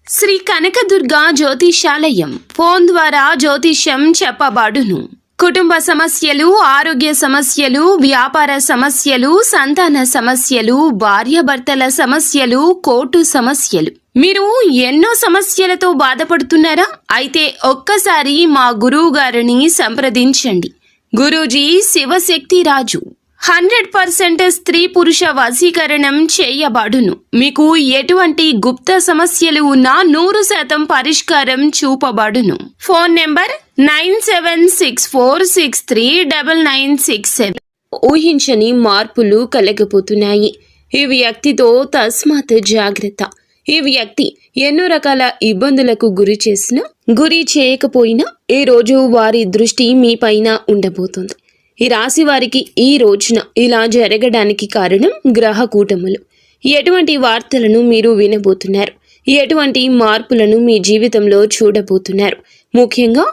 Shri Kanakadurga జ్యోతిషాలయం phone ద్వారా జ్యోతిష్యం చెప్పబడును. కుటుంబ సమస్యలు, ఆరోగ్య సమస్యలు, వ్యాపార సమస్యలు, సంతాన సమస్యలు, భార్యాభర్తల సమస్యలు, కోర్టు సమస్యలు. మీరు ఎన్నో సమస్యలతో బాధపడుతున్నారా? అయితే ఒక్కసారి మా గురువు గారిని సంప్రదించండి. గురూజీ శివశక్తి రాజు 100% స్త్రీ పురుష వశీకరణం చేయబడును. మీకు ఎటువంటి గుప్త సమస్యలు ఉన్నా 100% పరిష్కారం చూపబడును. Phone number 9764639967. ఊహించని మార్పులు కలగబోతున్నాయి. ఈ వ్యక్తితో తస్మాత్ జాగ్రత్త. ఈ వ్యక్తి ఎన్నో రకాల ఇబ్బందులకు గురి చేయకపోయినా ఈ రోజు వారి దృష్టి మీ పైన ఉండబోతుంది. ఈ రాశి వారికి ఈ రోజున ఇలా జరగడానికి కారణం గ్రహ కూటములు. ఎటువంటి వార్తలను మీరు వినబోతున్నారు? ఎటువంటి మార్పులను మీ జీవితంలో చూడబోతున్నారు? ముఖ్యంగా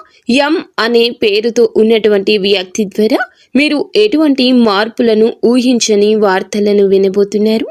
ఎం అనే పేరుతో ఉన్నటువంటి వ్యక్తి ద్వారా మీరు ఎటువంటి మార్పులను, ఊహించని వార్తలను వినబోతున్నారు?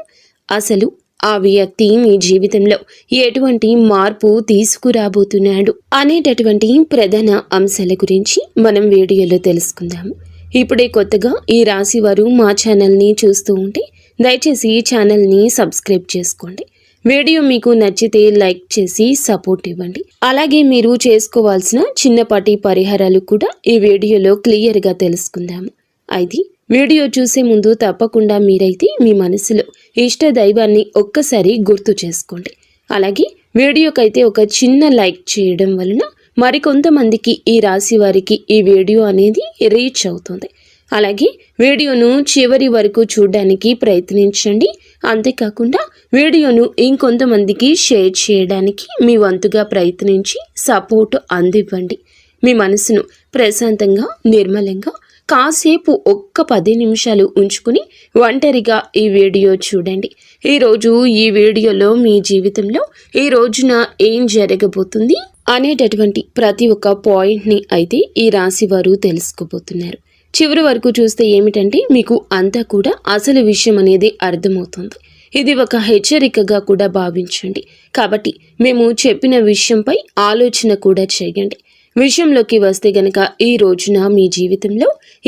అసలు ఆ వ్యక్తి మీ జీవితంలో ఎటువంటి మార్పు తీసుకురాబోతున్నాడు అనేటటువంటి ప్రధాన అంశాల గురించి మనం వీడియోలో తెలుసుకుందాము. ఇప్పుడే కొత్తగా ఈ రాశి వారు మా ఛానల్ని చూస్తూ ఉంటే దయచేసి ఈ ఛానల్ని సబ్స్క్రైబ్ చేసుకోండి. వీడియో మీకు నచ్చితే లైక్ చేసి సపోర్ట్ ఇవ్వండి. అలాగే మీరు చేసుకోవాల్సిన చిన్నపాటి పరిహారాలు కూడా ఈ వీడియోలో క్లియర్గా తెలుసుకుందాము. అయితే వీడియో చూసే ముందు తప్పకుండా మీరైతే మీ మనసులో ఇష్ట దైవాన్ని ఒక్కసారి గుర్తు చేసుకోండి. అలాగే వీడియోకైతే ఒక చిన్న లైక్ చేయడం వలన మరికొంతమందికి ఈ రాశి వారికి ఈ వీడియో అనేది రీచ్ అవుతుంది. అలాగే వీడియోను చివరి వరకు చూడడానికి ప్రయత్నించండి. అంతేకాకుండా వీడియోను ఇంకొంతమందికి షేర్ చేయడానికి మీ వంతుగా ప్రయత్నించి సపోర్ట్ అందివ్వండి. మీ మనసును ప్రశాంతంగా, నిర్మలంగా కాసేపు ఒక్క 10 నిమిషాలు ఉంచుకుని ఒంటరిగా ఈ వీడియో చూడండి. ఈరోజు ఈ వీడియోలో మీ జీవితంలో ఈ రోజున ఏం జరగబోతుంది అనేటటువంటి ప్రతి ఒక్క పాయింట్ని అయితే ఈ రాశి వారు తెలుసుకోబోతున్నారు. చివరి వరకు చూస్తే ఏమిటంటే మీకు అంతా కూడా అసలు విషయం అనేది అర్థమవుతుంది. ఇది ఒక హెచ్చరికగా కూడా భావించండి. కాబట్టి మేము చెప్పిన విషయంపై ఆలోచన కూడా చేయండి. విషయంలోకి వస్తే గనక ఈ రోజున మీ జీవితంలో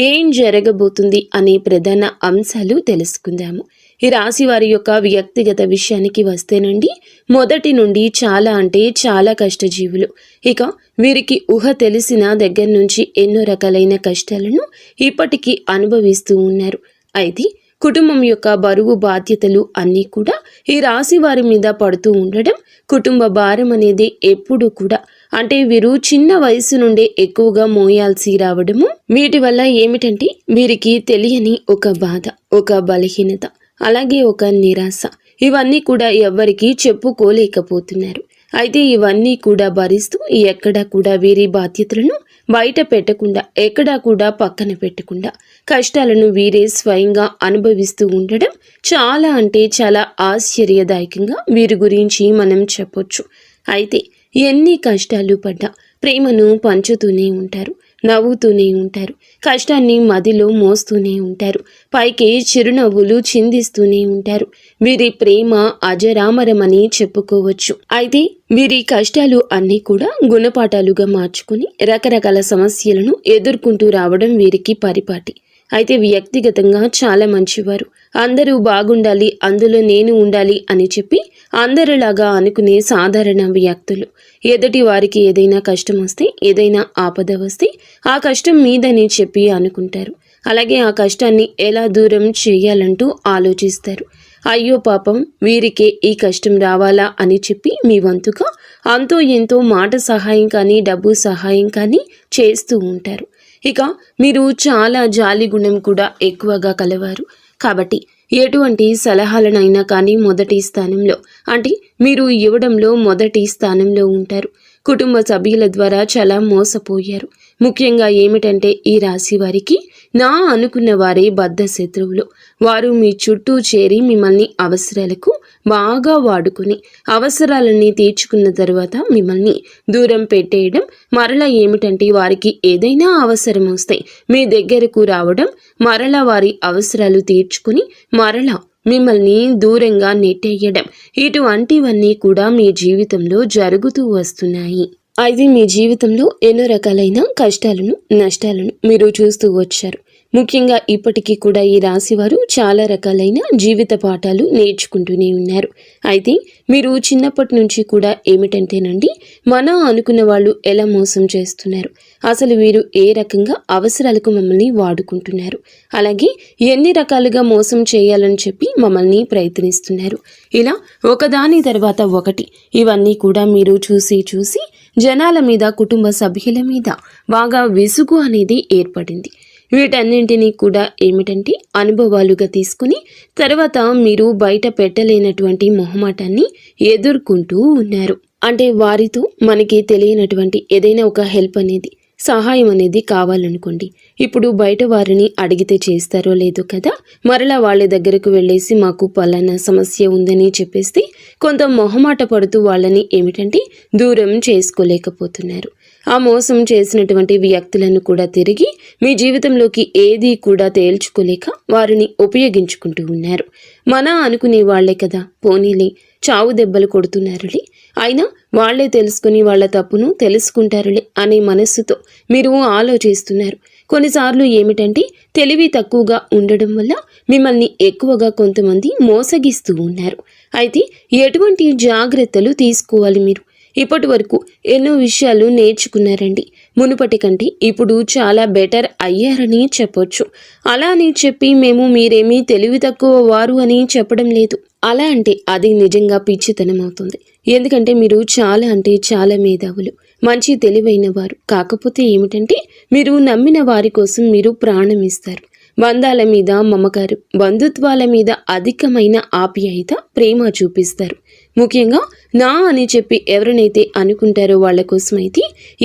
ఏం జరగబోతుంది అనే ప్రధాన అంశాలు తెలుసుకుందాము. ఈ రాశి వారి యొక్క వ్యక్తిగత విషయానికి వస్తేనండి, మొదటి నుండి చాలా అంటే చాలా కష్టజీవులు. ఇక వీరికి ఊహ తెలిసిన దగ్గర నుంచి ఎన్నో రకాలైన కష్టాలను ఇప్పటికీ అనుభవిస్తూ ఉన్నారు. అయితే కుటుంబం యొక్క బరువు బాధ్యతలు అన్నీ కూడా ఈ రాశి వారి మీద పడుతూ ఉండడం, కుటుంబ భారం అనేది ఎప్పుడు కూడా అంటే వీరు చిన్న వయసు నుండే ఎక్కువగా మోయాల్సి రావడము, వీటి వల్ల ఏమిటంటే వీరికి తెలియని ఒక బాధ, ఒక బలహీనత, అలాగే ఒక నిరాశ, ఇవన్నీ కూడా ఎవ్వరికీ చెప్పుకోలేకపోతున్నారు. అయితే ఇవన్నీ కూడా భరిస్తూ ఎక్కడా కూడా వీరి బాధ్యతలను బయట పెట్టకుండా, ఎక్కడా కూడా పక్కన పెట్టకుండా కష్టాలను వీరే స్వయంగా అనుభవిస్తూ ఉండడం చాలా అంటే చాలా ఆశ్చర్యదాయకంగా వీరి గురించి మనం చెప్పొచ్చు. అయితే ఎన్ని కష్టాలు పడ్డా ప్రేమను పంచుతూనే ఉంటారు, నవ్వుతూనే ఉంటారు, కష్టాన్ని మదిలో మోస్తూనే ఉంటారు, పైకి చిరునవ్వులు చిందిస్తూనే ఉంటారు. వీరి ప్రేమ అజరామరమని చెప్పుకోవచ్చు. అయితే వీరి కష్టాలు అన్నీ కూడా గుణపాఠాలుగా మార్చుకుని రకరకాల సమస్యలను ఎదుర్కొంటూ రావడం వీరికి పరిపాటి. అయితే వ్యక్తిగతంగా చాలా మంచివారు. అందరూ బాగుండాలి, అందులో నేను ఉండాలి అని చెప్పి అందరిలాగా అనుకునే సాధారణ వ్యక్తులు. ఎదుటి వారికి ఏదైనా కష్టం వస్తే, ఏదైనా ఆపద వస్తే ఆ కష్టం మీదని చెప్పి అనుకుంటారు. అలాగే ఆ కష్టాన్ని ఎలా దూరం చేయాలంటూ ఆలోచిస్తారు. అయ్యో పాపం వీరికే ఈ కష్టం రావాలా అని చెప్పి మీ వంతుగా అంతో ఎంతో మాట సహాయం కానీ, డబ్బు సహాయం కానీ చేస్తూ ఉంటారు. ఇక మీరు చాలా జాలి గుణం కూడా ఎక్కువగా కలవారు. కాబట్టి ఎటువంటి సలహాలనైనా కానీ మొదటి స్థానంలో అంటే మీరు ఇవ్వడంలో మొదటి స్థానంలో ఉంటారు. కుటుంబ సభ్యుల ద్వారా చాలా మోసపోయారు. ముఖ్యంగా ఏమిటంటే ఈ రాశి వారికి నా అనుకున్న వారే బద్ధ శత్రువులు. వారు మీ చుట్టూ చేరి మిమ్మల్ని అవసరాలకు బాగా వాడుకొని అవసరాలన్నీ తీర్చుకున్న తర్వాత మిమ్మల్ని దూరం పెట్టేయడం, మరలా ఏమిటంటే వారికి ఏదైనా అవసరం వస్తే మీ దగ్గరకు రావడం, మరలా వారి అవసరాలు తీర్చుకుని మరలా మిమ్మల్ని దూరంగా నెట్టేయడం, ఇటువంటివన్నీ కూడా మీ జీవితంలో జరుగుతూ వస్తున్నాయి. అయితే మీ జీవితంలో ఎన్నో రకాలైన కష్టాలను, నష్టాలను మీరు చూస్తూ వచ్చారు. ముఖ్యంగా ఇప్పటికీ కూడా ఈ రాశి వారు చాలా రకాలైన జీవిత పాఠాలు నేర్చుకుంటూనే ఉన్నారు. అయితే మీరు చిన్నప్పటి నుంచి కూడా ఏమిటంటేనండి, మనం అనుకున్న వాళ్ళు ఎలా మోసం చేస్తున్నారు, అసలు వీరు ఏ రకంగా అవసరాలకు మమ్మల్ని వాడుకుంటున్నారు, అలాగే ఎన్ని రకాలుగా మోసం చేయాలని చెప్పి మమ్మల్ని ప్రయత్నిస్తున్నారు, ఇలా ఒకదాని తర్వాత ఒకటి ఇవన్నీ కూడా మీరు చూసి జనాల మీద, కుటుంబ సభ్యుల మీద బాగా విసుగు అనేది ఏర్పడింది. వీటన్నింటినీ కూడా ఏమిటంటే అనుభవాలుగా తీసుకుని తర్వాత మీరు బయట పెట్టలేనటువంటి మొహమాటాన్ని ఎదుర్కొంటూ ఉన్నారు. అంటే వారితో మనకి తెలియనటువంటి ఏదైనా ఒక హెల్ప్ అనేది, సహాయం అనేది కావాలనుకోండి, ఇప్పుడు బయట వారిని అడిగితే చేస్తారో లేదో కదా, మరలా వాళ్ళ దగ్గరకు వెళ్ళేసి మాకు పలానా సమస్య ఉందని చెప్పేస్తే కొంత మొహమాట పడుతూ వాళ్ళని ఏమిటంటే దూరం చేసుకోలేకపోతున్నారు. ఆ మోసం చేసినటువంటి వ్యక్తులను కూడా తిరిగి మీ జీవితంలోకి ఏది కూడా తేల్చుకోలేక వారిని ఉపయోగించుకుంటూ ఉన్నారు. మన అనుకునే వాళ్లే కదా, పోనీలే చావు దెబ్బలు కొడుతున్నారులే, అయినా వాళ్లే తెలుసుకుని వాళ్ళ తప్పును తెలుసుకుంటారులే అనే మనస్సుతో మీరు ఆలోచిస్తున్నారు. కొన్నిసార్లు ఏమిటంటే తెలివి తక్కువగా ఉండడం వల్ల మిమ్మల్ని ఎక్కువగా కొంతమంది మోసగిస్తూ ఉన్నారు. అయితే ఎటువంటి జాగ్రత్తలు తీసుకోవాలి మీరు? ఇప్పటి వరకు ఎన్నో విషయాలు నేర్చుకున్నారండి. మునుపటి కంటే ఇప్పుడు చాలా బెటర్ అయ్యారని చెప్పొచ్చు. అలా అని చెప్పి మేము మీరేమీ తెలివి తక్కువ వారు అని చెప్పడం లేదు. అలా అంటే అది నిజంగా పిచ్చితనం అవుతుంది. ఎందుకంటే మీరు చాలా అంటే చాలా మేధావులు, మంచి తెలివైన వారు. కాకపోతే ఏమిటంటే మీరు నమ్మిన వారి కోసం మీరు ప్రాణం ఇస్తారు. బంధాల మీద మమకారం, బంధుత్వాల మీద అధికమైన ఆప్యాయత, ప్రేమ చూపిస్తారు. ముఖ్యంగా నా అని చెప్పి ఎవరినైతే అనుకుంటారో వాళ్ళ కోసమైతే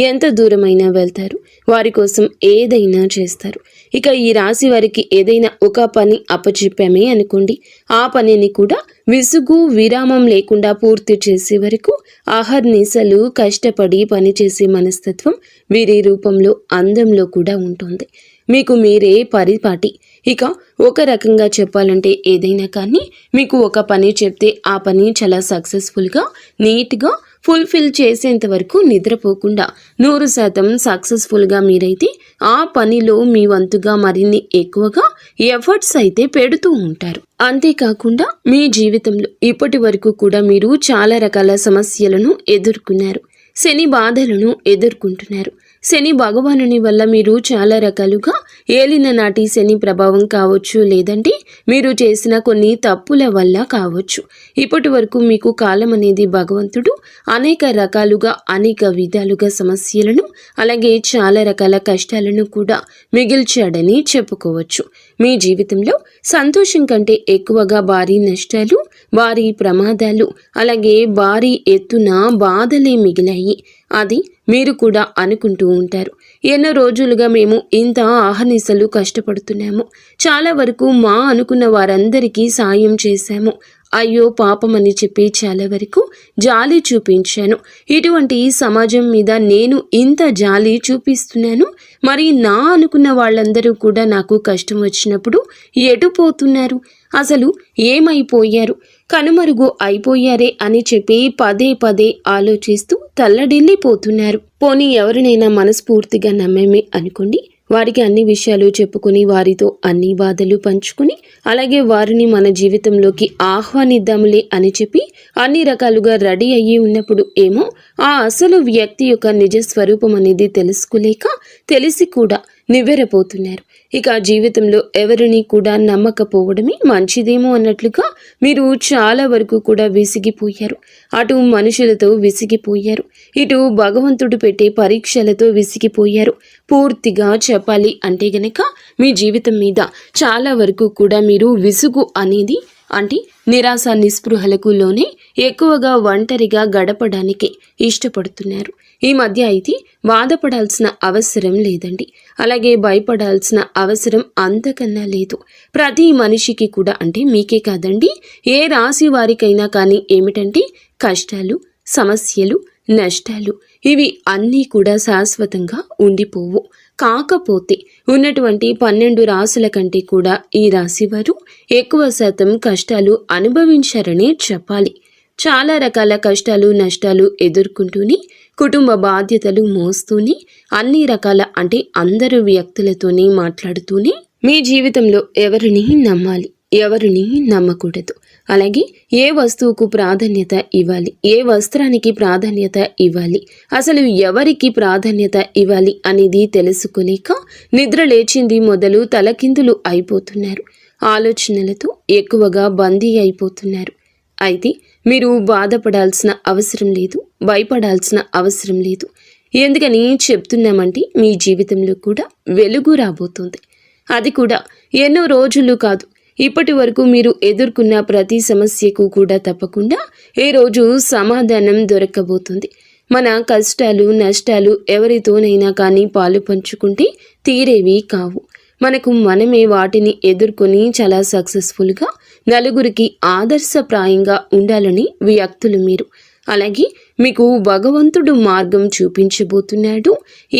ఎంత దూరమైనా వెళ్తారు, వారి కోసం ఏదైనా చేస్తారు. ఇక ఈ రాశి వారికి ఏదైనా ఒక పని అప్పచెప్పామే అనుకోండి, ఆ పనిని కూడా విసుగు విరామం లేకుండా పూర్తి చేసే వరకు అహర్నిశలు కష్టపడి పనిచేసే మనస్తత్వం వీరి రూపంలో, అందంలో కూడా ఉంటుంది. మీకు మీరే పరిపాటి. ఇక ఒక రకంగా చెప్పాలంటే ఏదైనా కానీ మీకు ఒక పని చెప్తే ఆ పని చాలా సక్సెస్ఫుల్గా, నీట్గా ఫుల్ఫిల్ చేసేంత వరకు నిద్రపోకుండా 100% సక్సెస్ఫుల్గా మీరైతే ఆ పనిలో మీ వంతుగా మరిన్ని ఎక్కువగా ఎఫర్ట్స్ అయితే పెడుతూ ఉంటారు. అంతేకాకుండా మీ జీవితంలో ఇప్పటి వరకు కూడా మీరు చాలా రకాల సమస్యలను ఎదుర్కొన్నారు, శని బాధలను ఎదుర్కొంటున్నారు. శని భగవానుని వల్ల మీరు చాలా రకాలుగా ఏలిన నాటి శని ప్రభావం కావచ్చు, లేదంటే మీరు చేసిన కొన్ని తప్పుల వల్ల కావచ్చు. ఇప్పటి వరకు మీకు కాలం అనేది భగవంతుడు అనేక రకాలుగా, అనేక విధాలుగా సమస్యలను, అలాగే చాలా రకాల కష్టాలను కూడా మిగిల్చాడని చెప్పుకోవచ్చు. మీ జీవితంలో సంతోషం కంటే ఎక్కువగా భారీ నష్టాలు, భారీ ప్రమాదాలు, అలాగే భారీ ఎత్తున బాధలే మిగిలాయి. అది మీరు కూడా అనుకుంటూ ఉంటారు. ఎన్నో రోజులుగా మేము ఇంత ఆహర్నిశలు కష్టపడుతున్నాము, చాలా వరకు మా అనుకున్న వారందరికీ సాయం చేశాము, అయ్యో పాపమని చెప్పి చాలా వరకు జాలి చూపించాను. ఇటువంటి సమాజం మీద నేను ఇంత జాలి చూపిస్తున్నాను, మరి నా అనుకున్న వాళ్ళందరూ కూడా నాకు కష్టం వచ్చినప్పుడు ఎటు పోతున్నారు, అసలు ఏమైపోయారు, కనుమరుగు అయిపోయారే అని చెప్పి పదే పదే ఆలోచిస్తూ తల్లడిల్లిపోతున్నారు. పోనీ ఎవరినైనా మనస్ఫూర్తిగా నమ్మేమే అనుకోండి, వారికి అన్ని విషయాలు చెప్పుకొని వారితో అన్ని బాధలు పంచుకుని అలాగే వారిని మన జీవితంలోకి ఆహ్వానిద్దాములే అని చెప్పి అన్ని రకాలుగా రెడీ అయ్యి ఉన్నప్పుడు ఏమో ఆ అసలు వ్యక్తి యొక్క నిజ స్వరూపం అనేది తెలుసుకోలేక తెలిసి కూడా నివ్వెరపోతున్నారు. ఇక జీవితంలో ఎవరిని కూడా నమ్మకపోవడమే మంచిదేమో అన్నట్లుగా మీరు చాలా వరకు కూడా విసిగిపోయారు. అటు మనుషులతో విసిగిపోయారు, ఇటు భగవంతుడు పెట్టే పరీక్షలతో విసిగిపోయారు. పూర్తిగా చెప్పాలి అంటే గనక మీ జీవితం మీద చాలా వరకు కూడా మీరు విసుగు అనేది అంటే నిరాశ నిస్పృహలకు లోనే ఎక్కువగా ఒంటరిగా గడపడానికి ఇష్టపడుతున్నారు. ఈ మధ్య అయితే బాధపడాల్సిన అవసరం లేదండి, అలాగే భయపడాల్సిన అవసరం అంతకన్నా లేదు. ప్రతి మనిషికి కూడా అంటే మీకే కాదండి, ఏ రాశి వారికైనా కానీ ఏమిటంటే కష్టాలు, సమస్యలు, నష్టాలు ఇవి అన్నీ కూడా శాశ్వతంగా ఉండిపోవు. కాకపోతే ఉన్నటువంటి 12 రాశుల కంటే కూడా ఈ రాశి వారు ఎక్కువ శాతం కష్టాలు అనుభవించారనే చెప్పాలి. చాలా రకాల కష్టాలు నష్టాలు ఎదుర్కొంటూనే, కుటుంబ బాధ్యతలు మోస్తూనే, అన్ని రకాల అంటే అందరు వ్యక్తులతోనే మాట్లాడుతూనే మీ జీవితంలో ఎవరిని నమ్మాలి, ఎవరిని నమ్మకూడదు, అలాగే ఏ వస్తువుకు ప్రాధాన్యత ఇవ్వాలి, ఏ వస్త్రానికి ప్రాధాన్యత ఇవ్వాలి, అసలు ఎవరికి ప్రాధాన్యత ఇవ్వాలి అనేది తెలుసుకోలేక నిద్ర లేచింది మొదలు తలకిందులు అయిపోతున్నారు. ఆలోచనలతో ఎక్కువగా బందీ అయిపోతున్నారు. అయితే మీరు బాధపడాల్సిన అవసరం లేదు, భయపడాల్సిన అవసరం లేదు. ఎందుకని చెప్తున్నామంటే మీ జీవితంలో కూడా వెలుగు రాబోతుంది. అది కూడా ఎన్నో రోజులు కాదు, ఇప్పటి వరకు మీరు ఎదుర్కొన్న ప్రతి సమస్యకు కూడా తప్పకుండా ఏ రోజు సమాధానం దొరకబోతుంది. మన కష్టాలు నష్టాలు ఎవరితోనైనా కానీ పాలు పంచుకుంటే తీరేవి కావు. మనకు మనమే వాటిని ఎదుర్కొని చాలా సక్సెస్ఫుల్గా నలుగురికి ఆదర్శప్రాయంగా ఉండాలని వ్యక్తులు మీరు. అలాగే మీకు భగవంతుడు మార్గం చూపించబోతున్నాడు.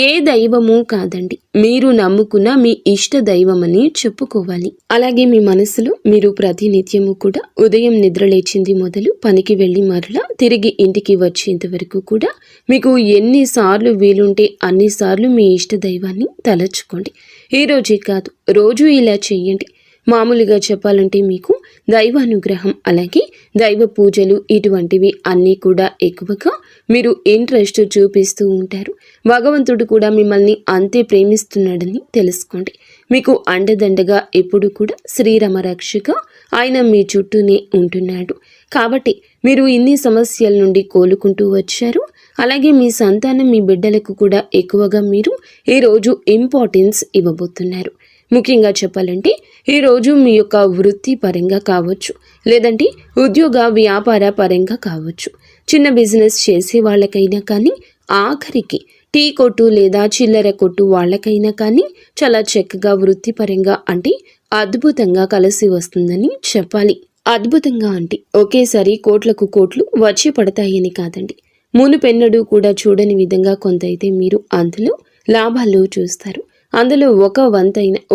ఏ దైవమూ కాదండి, మీరు నమ్ముకున్న మీ ఇష్ట దైవమని చెప్పుకోవాలి. అలాగే మీ మనసులో మీరు ప్రతినిత్యము కూడా ఉదయం నిద్రలేచింది మొదలు పనికి వెళ్ళి మరలా తిరిగి ఇంటికి వచ్చేంత వరకు కూడా మీకు ఎన్నిసార్లు వీలుంటే అన్నిసార్లు మీ ఇష్ట దైవాన్ని తలచుకోండి. ఈ రోజే కాదు, రోజు ఇలా చెయ్యండి. మామూలుగా చెప్పాలంటే మీకు దైవానుగ్రహం అలాగే దైవ పూజలు ఇటువంటివి అన్నీ కూడా ఎక్కువగా మీరు ఇంట్రెస్ట్ చూపిస్తూ ఉంటారు. భగవంతుడు కూడా మిమ్మల్ని అంతే ప్రేమిస్తున్నాడని తెలుసుకోండి. మీకు అండదండగా ఎప్పుడు కూడా శ్రీరామ రక్షగా ఆయన మీ చుట్టూనే ఉంటున్నాడు. కాబట్టి మీరు ఇన్ని సమస్యల నుండి కోలుకుంటూ వచ్చారు. అలాగే మీ సంతానం మీ బిడ్డలకు కూడా ఎక్కువగా మీరు ఈరోజు ఇంపార్టెన్స్ ఇవ్వబోతున్నారు. ముఖ్యంగా చెప్పాలంటే ఈరోజు మీ యొక్క వృత్తి పరంగా కావచ్చు, లేదంటే ఉద్యోగ వ్యాపార పరంగా కావచ్చు, చిన్న బిజినెస్ చేసే వాళ్ళకైనా కానీ, ఆఖరికి టీ కొట్టు లేదా చిల్లర కొట్టు వాళ్ళకైనా కానీ చాలా చక్కగా వృత్తిపరంగా అంటే అద్భుతంగా కలిసి వస్తుందని చెప్పాలి. అద్భుతంగా అంటే ఒకేసారి కోట్లకు కోట్లు వచ్చి పడతాయని కాదండి. మునుపెన్నడూ కూడా చూడని విధంగా కొంత అయితే మీరు అందులో లాభాలు చూస్తారు. అందులో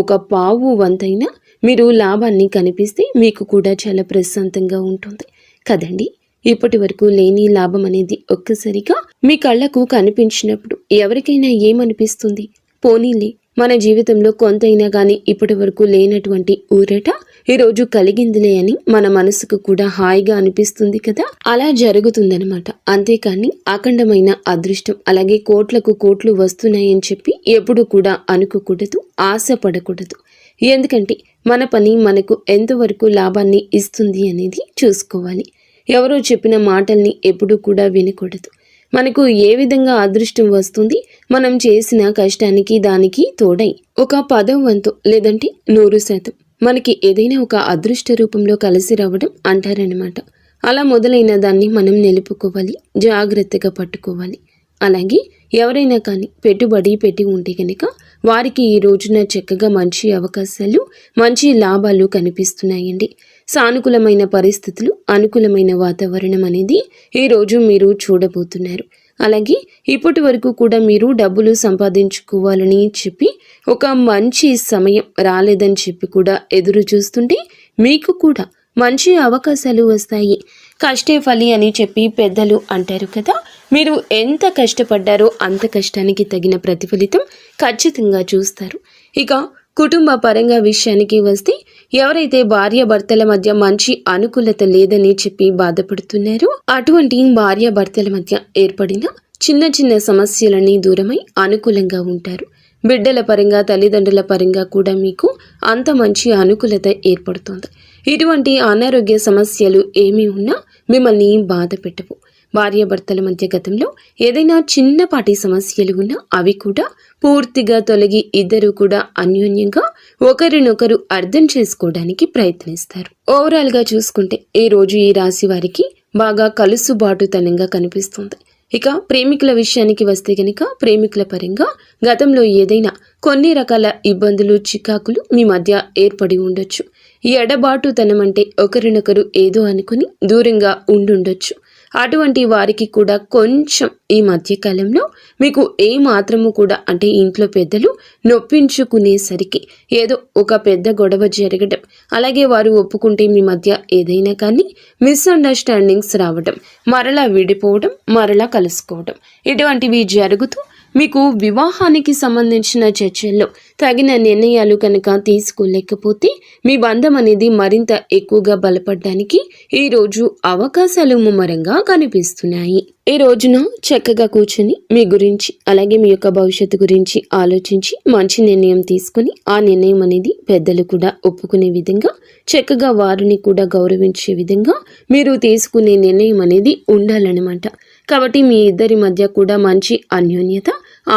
ఒక పావు వంతైన మీరు లాభాన్ని కనిపిస్తే మీకు కూడా చాలా ప్రశాంతంగా ఉంటుంది కదండి. ఇప్పటి వరకు లేని లాభం అనేది ఒక్కసారిగా మీ కళ్ళకు కనిపించినప్పుడు ఎవరికైనా ఏమనిపిస్తుంది? పోనీలే, మన జీవితంలో కొంతైనా కానీ ఇప్పటి వరకు లేనటువంటి ఊరట ఈరోజు కలిగిందిలే అని మన మనసుకు కూడా హాయిగా అనిపిస్తుంది కదా. అలా జరుగుతుందనమాట. అంతేకాని అఖండమైన అదృష్టం అలాగే కోట్లకు కోట్లు వస్తున్నాయని చెప్పి ఎప్పుడు కూడా అనుకోకూడదు, ఆశపడకూడదు. ఎందుకంటే మన పని మనకు ఎంతవరకు లాభాన్ని ఇస్తుంది అనేది చూసుకోవాలి. ఎవరో చెప్పిన మాటల్ని ఎప్పుడు కూడా వినకూడదు. మనకు ఏ విధంగా అదృష్టం వస్తుంది? మనం చేసిన కష్టానికి దానికి తోడై ఒక 10వ వంతు లేదంటే 100% మనకి ఏదైనా ఒక అదృష్ట రూపంలో కలిసి రావడం అంటారనమాట. అలా మొదలైన దాన్ని మనం నిలుపుకోవాలి, జాగ్రత్తగా పట్టుకోవాలి. అలాగే ఎవరైనా కానీ పెట్టుబడి పెట్టి ఉంటే కనుక వారికి ఈ రోజున చక్కగా మంచి అవకాశాలు, మంచి లాభాలు కనిపిస్తున్నాయండి. సానుకూలమైన పరిస్థితులు, అనుకూలమైన వాతావరణం అనేది ఈరోజు మీరు చూడబోతున్నారు. అలాగే ఇప్పటి వరకు కూడా మీరు డబ్బులు సంపాదించుకోవాలని చెప్పి ఒక మంచి సమయం రాలేదని చెప్పి కూడా ఎదురు చూస్తుంటే మీకు కూడా మంచి అవకాశాలు వస్తాయి. కష్టే ఫలి అని చెప్పి పెద్దలు అంటారు కదా. మీరు ఎంత కష్టపడ్డారో అంత కష్టానికి తగిన ప్రతిఫలితం ఖచ్చితంగా చూస్తారు. ఇక కుటుంబ పరంగా విషయానికి వస్తే ఎవరైతే భార్యాభర్తల మధ్య మంచి అనుకూలత లేదని చెప్పి బాధపడుతున్నారో అటువంటి భార్యాభర్తల మధ్య ఏర్పడిన చిన్న చిన్న సమస్యలన్నీ దూరమై అనుకూలంగా ఉంటారు. బిడ్డల పరంగా తల్లిదండ్రుల పరంగా కూడా మీకు అంత మంచి అనుకూలత ఏర్పడుతుంది. ఇటువంటి అనారోగ్య సమస్యలు ఏమీ ఉన్నా మిమ్మల్ని బాధ పెట్టవు. భార్యాభర్తల మధ్య గతంలో ఏదైనా చిన్నపాటి సమస్యలు ఉన్నా అవి కూడా పూర్తిగా తొలగి ఇద్దరు కూడా అన్యోన్యంగా ఒకరినొకరు అర్థం చేసుకోవడానికి ప్రయత్నిస్తారు. ఓవరాల్గా చూసుకుంటే ఈ రోజు ఈ రాశి వారికి బాగా కలుసుబాటుతనంగా కనిపిస్తుంది. ఇక ప్రేమికుల విషయానికి వస్తే గనక ప్రేమికుల పరంగా గతంలో ఏదైనా కొన్ని రకాల ఇబ్బందులు, చికాకులు మీ మధ్య ఏర్పడి ఉండొచ్చు. ఈ ఎడబాటుతనం అంటే ఒకరినొకరు ఏదో అనుకుని దూరంగా ఉండుండొచ్చు. అటువంటి వారికి కూడా కొంచెం ఈ మధ్యకాలంలో మీకు ఏ మాత్రము కూడా అంటే ఇంట్లో పెద్దలు నొప్పించుకునేసరికి ఏదో ఒక పెద్ద గొడవ జరగడం, అలాగే వారు ఒప్పుకుంటే మీ మధ్య ఏదైనా కానీ మిస్అండర్స్టాండింగ్స్ రావడం, మరలా విడిపోవడం, మరలా కలుసుకోవడం ఇటువంటివి జరుగుతూ మీకు వివాహానికి సంబంధించిన చర్చల్లో తగిన నిర్ణయాలు కనుక తీసుకోలేకపోతే మీ బంధం అనేది మరింత ఎక్కువగా బలపడడానికి ఈ రోజు అవకాశాలు ముమ్మరంగా కనిపిస్తున్నాయి. ఈ రోజున చక్కగా కూర్చుని మీ గురించి అలాగే మీ యొక్క భవిష్యత్తు గురించి ఆలోచించి మంచి నిర్ణయం తీసుకుని ఆ నిర్ణయం అనేది పెద్దలు కూడా ఒప్పుకునే విధంగా, చక్కగా వారిని కూడా గౌరవించే విధంగా మీరు తీసుకునే నిర్ణయం అనేది ఉండాలన్నమాట. కాబట్టి మీ ఇద్దరి మధ్య కూడా మంచి అన్యోన్యత,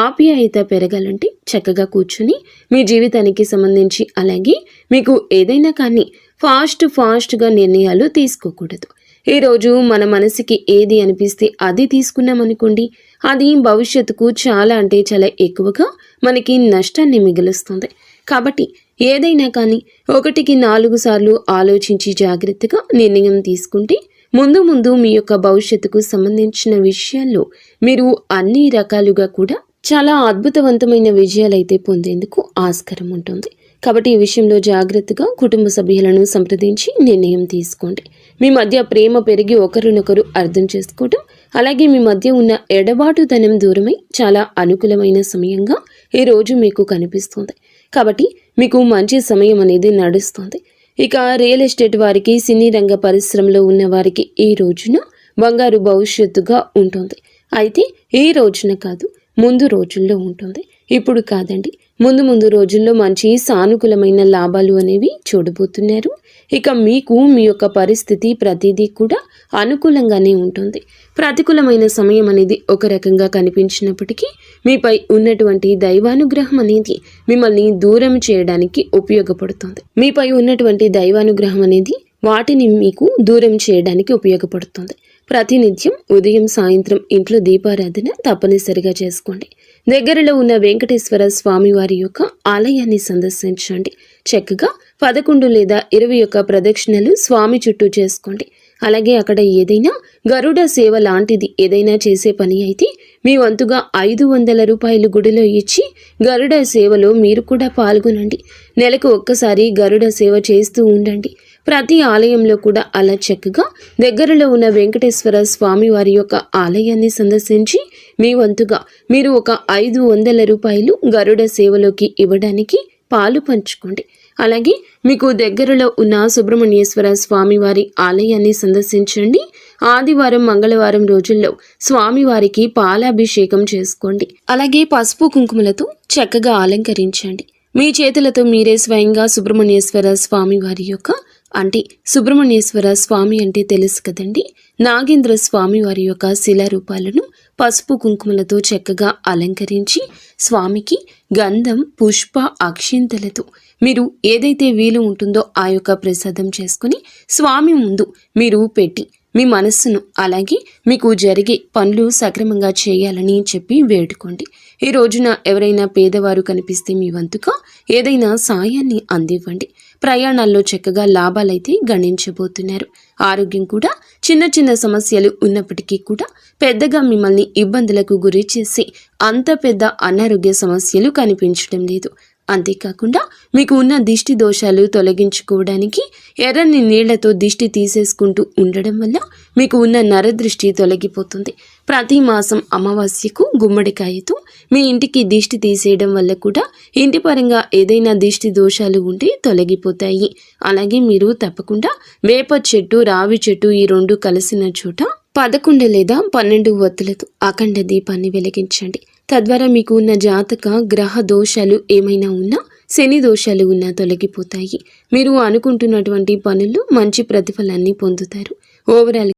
ఆప్యాయత పెరగాలంటే చక్కగా కూర్చుని మీ జీవితానికి సంబంధించి అలాగే మీకు ఏదైనా కానీ ఫాస్ట్గా నిర్ణయాలు తీసుకోకూడదు. ఈరోజు మన మనసుకి ఏది అనిపిస్తే అది తీసుకున్నామనుకోండి, అది భవిష్యత్తుకు చాలా అంటే చాలా ఎక్కువగా మనకి నష్టాన్ని మిగులుస్తుంది. కాబట్టి ఏదైనా కానీ 1కి 4 సార్లు ఆలోచించి జాగ్రత్తగా నిర్ణయం తీసుకుంటే ముందు మీ యొక్క భవిష్యత్తుకు సంబంధించిన విషయాల్లో మీరు అన్ని రకాలుగా కూడా చాలా అద్భుతవంతమైన విజయాలైతే పొందేందుకు ఆస్కారం ఉంటుంది. కాబట్టి ఈ విషయంలో జాగ్రత్తగా కుటుంబ సభ్యులను సంప్రదించి నిర్ణయం తీసుకోండి. మీ మధ్య ప్రేమ పెరిగి ఒకరినొకరు అర్థం చేసుకోవడం, అలాగే మీ మధ్య ఉన్న ఎడబాటుతనం దూరమై చాలా అనుకూలమైన సమయంగా ఈ రోజు మీకు కనిపిస్తుంది. కాబట్టి మీకు మంచి సమయం అనేది నడుస్తుంది. ఇక రియల్ ఎస్టేట్ వారికి, సినీ రంగ పరిశ్రమలో ఉన్న వారికి ఈ రోజున బంగారు భవిష్యత్తుగా ఉంటుంది. అయితే ఈ రోజున కాదు, ముందు రోజుల్లో ఉంటుంది. ఇప్పుడు కాదండి, ముందు రోజుల్లో మంచి సానుకూలమైన లాభాలు అనేవి చూడబోతున్నారు. ఇక మీకు మీ యొక్క పరిస్థితి ప్రతిదీ కూడా అనుకూలంగానే ఉంటుంది. ప్రతికూలమైన సమయం అనేది ఒక రకంగా కనిపించినప్పటికీ మీపై ఉన్నటువంటి దైవానుగ్రహం అనేది మిమ్మల్ని దూరం చేయడానికి ఉపయోగపడుతుంది. మీపై ఉన్నటువంటి దైవానుగ్రహం అనేది వాటిని మీకు దూరం చేయడానికి ఉపయోగపడుతుంది. ప్రతినిత్యం ఉదయం సాయంత్రం ఇంట్లో దీపారాధన తప్పనిసరిగా చేసుకోండి. దగ్గరలో ఉన్న వెంకటేశ్వర స్వామి వారి యొక్క ఆలయాన్ని సందర్శించండి. చక్కగా 11 లేదా 21 ప్రదక్షిణలు స్వామి చుట్టూ చేసుకోండి. అలాగే అక్కడ ఏదైనా గరుడ సేవ లాంటిది ఏదైనా చేసే పని అయితే మీ వంతుగా 500 రూపాయలు గుడిలో ఇచ్చి గరుడ సేవలో మీరు కూడా పాల్గొనండి. నెలకు ఒక్కసారి గరుడ సేవ చేస్తూ ఉండండి. ప్రతి ఆలయంలో కూడా అలా చక్కగా దగ్గరలో ఉన్న వెంకటేశ్వర స్వామి వారి యొక్క ఆలయాన్ని సందర్శించి మీ వంతుగా మీరు ఒక 500 రూపాయలు గరుడ సేవలోకి ఇవ్వడానికి పాలు పంచుకోండి. అలాగే మీకు దగ్గరలో ఉన్న సుబ్రహ్మణ్యేశ్వర స్వామి వారి ఆలయాన్ని సందర్శించండి. ఆదివారం, మంగళవారం రోజుల్లో స్వామివారికి పాలాభిషేకం చేసుకోండి. అలాగే పసుపు కుంకుమలతో చక్కగా అలంకరించండి. మీ చేతులతో మీరే స్వయంగా సుబ్రహ్మణ్యేశ్వర స్వామి వారి యొక్క అంటే సుబ్రహ్మణ్యేశ్వర స్వామి అంటే తెలుసు కదండి, నాగేంద్ర స్వామి వారి యొక్క శిలారూపాలను పసుపు కుంకుమలతో చక్కగా అలంకరించి స్వామికి గంధం, పుష్ప, అక్షింతలతో మీరు ఏదైతే వీలు ఉంటుందో ఆ యొక్క ప్రసాదం చేసుకుని స్వామి ముందు మీరు పెట్టి మీ మనస్సును అలాగే మీకు జరిగే పనులు సక్రమంగా చేయాలని చెప్పి వేడుకోండి. ఈ రోజున ఎవరైనా పేదవారు కనిపిస్తే మీ వంతుగా ఏదైనా సాయాన్ని అందివ్వండి. ప్రయాణాల్లో చక్కగా లాభాలైతే గణించబోతున్నారు. ఆరోగ్యం కూడా చిన్న సమస్యలు ఉన్నప్పటికీ కూడా పెద్దగా మిమ్మల్ని ఇబ్బందులకు గురి చేసి అంత పెద్ద అనారోగ్య సమస్యలు కనిపించడం లేదు. అంతేకాకుండా మీకు ఉన్న దిష్టి దోషాలు తొలగించుకోవడానికి ఎర్రని నీళ్లతో దిష్టి తీసేసుకుంటూ ఉండడం వల్ల మీకు ఉన్న నరదృష్టి తొలగిపోతుంది. ప్రతి మాసం అమావాస్యకు గుమ్మడికాయతో మీ ఇంటికి దిష్టి తీసేయడం వల్ల కూడా ఇంటి పరంగా ఏదైనా దిష్టి దోషాలు ఉంటే తొలగిపోతాయి. అలాగే మీరు తప్పకుండా వేప చెట్టు, రావి చెట్టు ఈ 2 కలిసిన చోట 11 లేదా 12 ఒత్తులతో అఖండ దీపాన్ని వెలిగించండి. తద్వారా మీకు ఉన్న జాతక గ్రహ దోషాలు ఏమైనా ఉన్నా, శని దోషాలు ఉన్నా తొలగిపోతాయి. మీరు అనుకుంటున్నటువంటి పనుల్లో మంచి ప్రతిఫలాన్ని పొందుతారు. ఓవరాల్